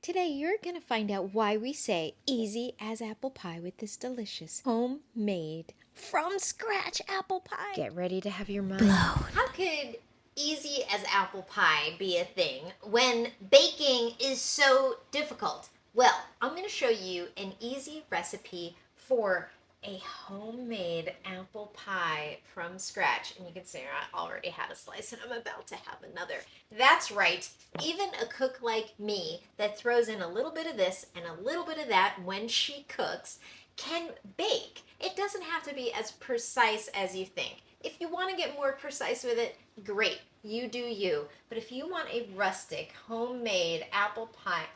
Today you're going to find out why we say easy as apple pie with this delicious homemade from scratch apple pie. Get ready to have your mind blown. How could easy as apple pie be a thing when baking is so difficult? Well, I'm going to show you an easy recipe for a homemade apple pie from scratch. And you can see I already had a slice and I'm about to have another. That's right, even a cook like me that throws in a little bit of this and a little bit of that when she cooks can bake. It doesn't have to be as precise as you think. If you want to get more precise with it, great, you do you. But if you want a rustic, homemade apple pie,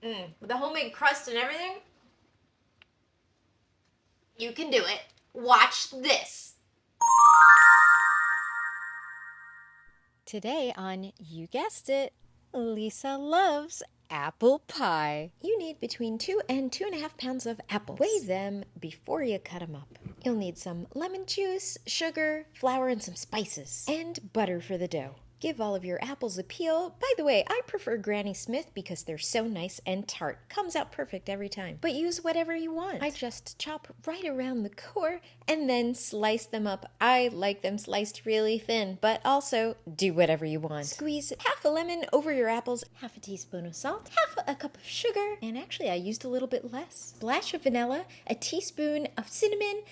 with a homemade crust and everything, you can do it. Watch this. Today on You Guessed It, Lisa loves apple pie. You need between 2 and 2.5 pounds of apples. Weigh them before you cut them up. You'll need some lemon juice, sugar, flour, and some spices, and butter for the dough. Give all of your apples a peel. By the way, I prefer Granny Smith because they're so nice and tart. Comes out perfect every time. But use whatever you want. I just chop right around the core and then slice them up. I like them sliced really thin, but also do whatever you want. Squeeze half a lemon over your apples, half a teaspoon of salt, half a cup of sugar, and actually I used a little bit less. Splash of vanilla, a teaspoon of cinnamon,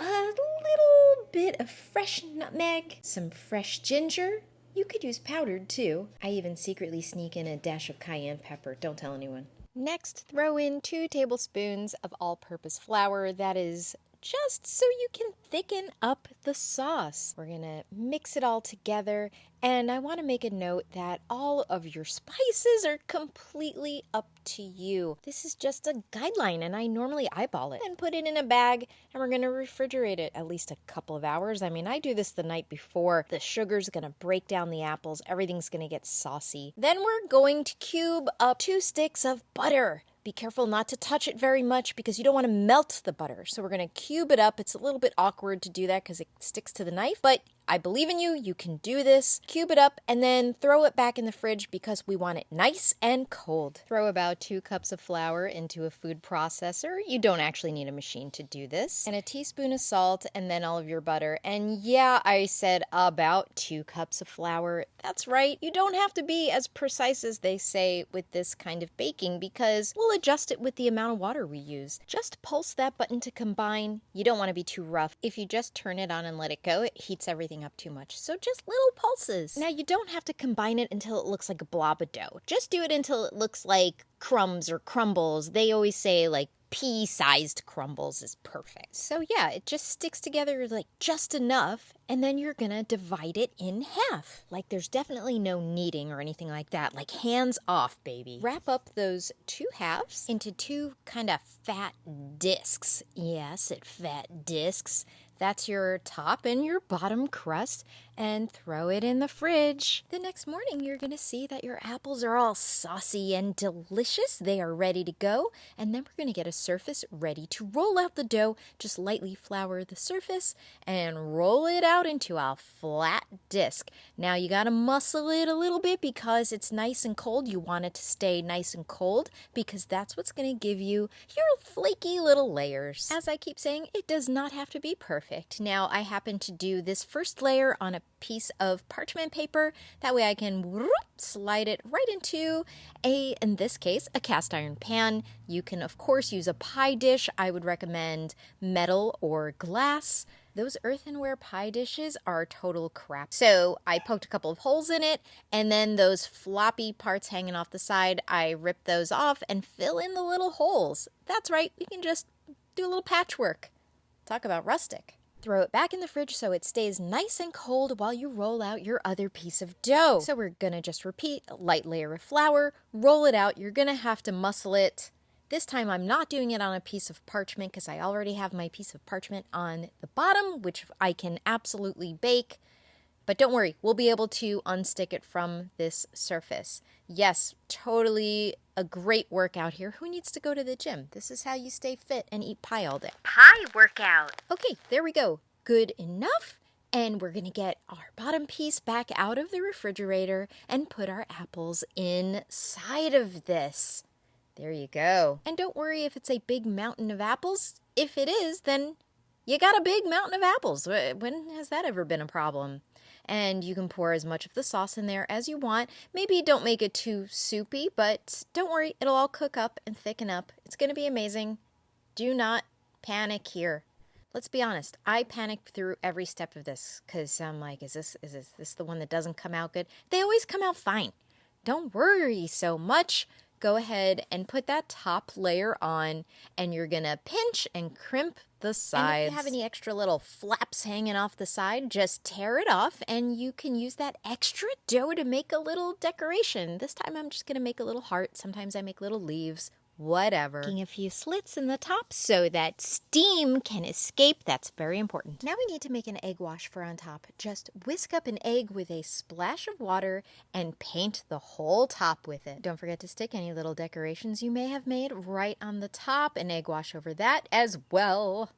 a little bit of fresh nutmeg, some fresh ginger. You could use powdered too. I even secretly sneak in a dash of cayenne pepper. Don't tell anyone. Next, throw in 2 tablespoons of all-purpose flour. That is just so you can thicken up the sauce. We're gonna mix it all together, and I want to make a note that all of your spices are completely up to you. This is just a guideline, and I normally eyeball it. And put it in a bag, and we're gonna refrigerate it at least a couple of hours. I mean, I do this the night before. The sugar's gonna break down the apples. Everything's gonna get saucy. Then we're going to cube up 2 sticks of butter. Be careful not to touch it very much because you don't want to melt the butter. So we're going to cube it up. It's a little bit awkward to do that because it sticks to the knife, but I believe in you. You can do this. Cube it up and then throw it back in the fridge because we want it nice and cold. Throw about 2 cups of flour into a food processor. You don't actually need a machine to do this. And a teaspoon of salt and then all of your butter. And yeah, I said about 2 cups of flour. That's right. You don't have to be as precise as they say with this kind of baking because we'll adjust it with the amount of water we use. Just pulse that button to combine. You don't want to be too rough. If you just turn it on and let it go, it heats everything up too much. So just little pulses. Now you don't have to combine it until it looks like a blob of dough. Just do it until it looks like crumbs or crumbles. They always say like pea-sized crumbles is perfect. So yeah, it just sticks together like just enough, and then you're gonna divide it in half. Like there's definitely no kneading or anything like that. Like hands off, baby. Wrap up those 2 halves into 2 kind of fat discs. Yes, fat discs. That's your top and your bottom crust, and throw it in the fridge. The next morning, you're going to see that your apples are all saucy and delicious. They are ready to go, and then we're going to get a surface ready to roll out the dough. Just lightly flour the surface and roll it out into a flat disc. Now, you got to muscle it a little bit because it's nice and cold. You want it to stay nice and cold because that's what's going to give you your flaky little layers. As I keep saying, it does not have to be perfect. Now, I happen to do this first layer on a piece of parchment paper. That way I can slide it right into in this case, a cast iron pan. You can, of course, use a pie dish. I would recommend metal or glass. Those earthenware pie dishes are total crap. So I poked a couple of holes in it, and then those floppy parts hanging off the side, I ripped those off and fill in the little holes. That's right, we can just do a little patchwork. Talk about rustic. Throw it back in the fridge so it stays nice and cold while you roll out your other piece of dough. So we're gonna just repeat, a light layer of flour, roll it out. You're gonna have to muscle it. This time I'm not doing it on a piece of parchment because I already have my piece of parchment on the bottom, which I can absolutely bake. But don't worry, we'll be able to unstick it from this surface. Yes, totally a great workout here. Who needs to go to the gym? This is how you stay fit and eat pie all day. Pie workout. Okay, there we go. Good enough. And we're gonna get our bottom piece back out of the refrigerator and put our apples inside of this. There you go. And don't worry if it's a big mountain of apples. If it is, then you got a big mountain of apples. When has that ever been a problem? And you can pour as much of the sauce in there as you want. Maybe don't make it too soupy, but don't worry, it'll all cook up and thicken up. It's gonna be amazing. Do not panic here. Let's be honest, I panicked through every step of this because I'm like, is this the one that doesn't come out good? They always come out fine. Don't worry so much. Go ahead and put that top layer on, and you're gonna pinch and crimp the sides. And if you have any extra little flaps hanging off the side, just tear it off, and you can use that extra dough to make a little decoration. This time I'm just gonna make a little heart. Sometimes I make little leaves. Whatever. Making a few slits in the top so that steam can escape. That's very important. Now we need to make an egg wash for on top. Just whisk up an egg with a splash of water and paint the whole top with it. Don't forget to stick any little decorations you may have made right on the top. An egg wash over that as well.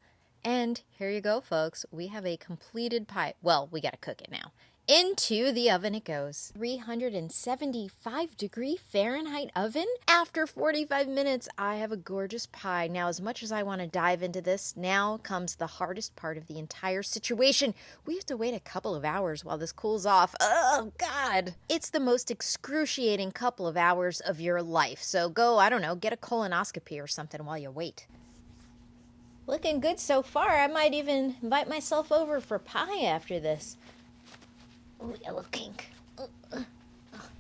And here you go, folks. We have a completed pie. Well, we gotta cook it now. Into the oven it goes. 375-degree Fahrenheit oven. After 45 minutes, I have a gorgeous pie. Now, as much as I want to dive into this, now comes the hardest part of the entire situation. We have to wait a couple of hours while this cools off. Oh, God. It's the most excruciating couple of hours of your life. So go, I don't know, get a colonoscopy or something while you wait. Looking good so far. I might even invite myself over for pie after this. Ooh, yellow pink.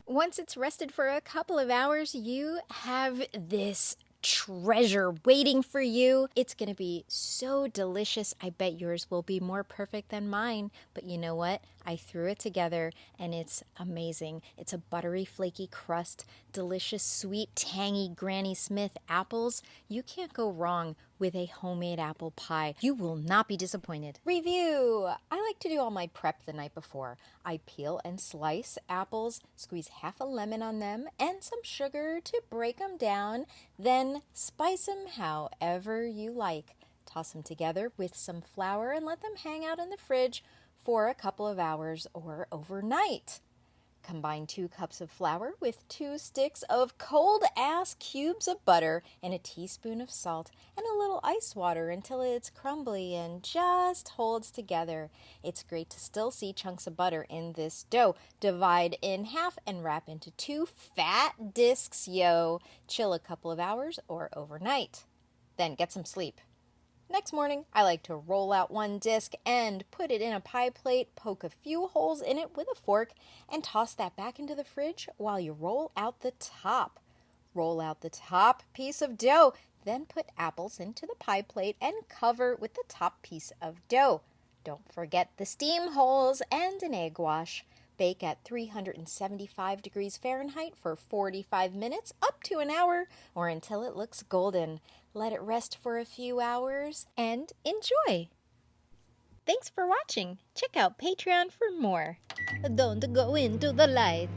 Once it's rested for a couple of hours, you have this treasure waiting for you. It's going to be so delicious. I bet yours will be more perfect than mine. But you know what? I threw it together and it's amazing. It's a buttery, flaky crust, delicious, sweet, tangy Granny Smith apples. You can't go wrong with a homemade apple pie. You will not be disappointed. Review! I like to do all my prep the night before. I peel and slice apples, squeeze half a lemon on them, and some sugar to break them down. Then spice them however you like. Toss them together with some flour and let them hang out in the fridge for a couple of hours or overnight. Combine 2 cups of flour with 2 sticks of cold-ass cubes of butter and a teaspoon of salt and a little ice water until it's crumbly and just holds together. It's great to still see chunks of butter in this dough. Divide in half and wrap into 2 fat discs, yo. Chill a couple of hours or overnight. Then get some sleep. Next morning, I like to roll out 1 disc and put it in a pie plate, poke a few holes in it with a fork, and toss that back into the fridge while you roll out the top. Roll out the top piece of dough, then put apples into the pie plate and cover with the top piece of dough. Don't forget the steam holes and an egg wash. Bake at 375 degrees Fahrenheit for 45 minutes, up to an hour, or until it looks golden. Let it rest for a few hours and enjoy. Thanks for watching. Check out Patreon for more. Don't go into the light.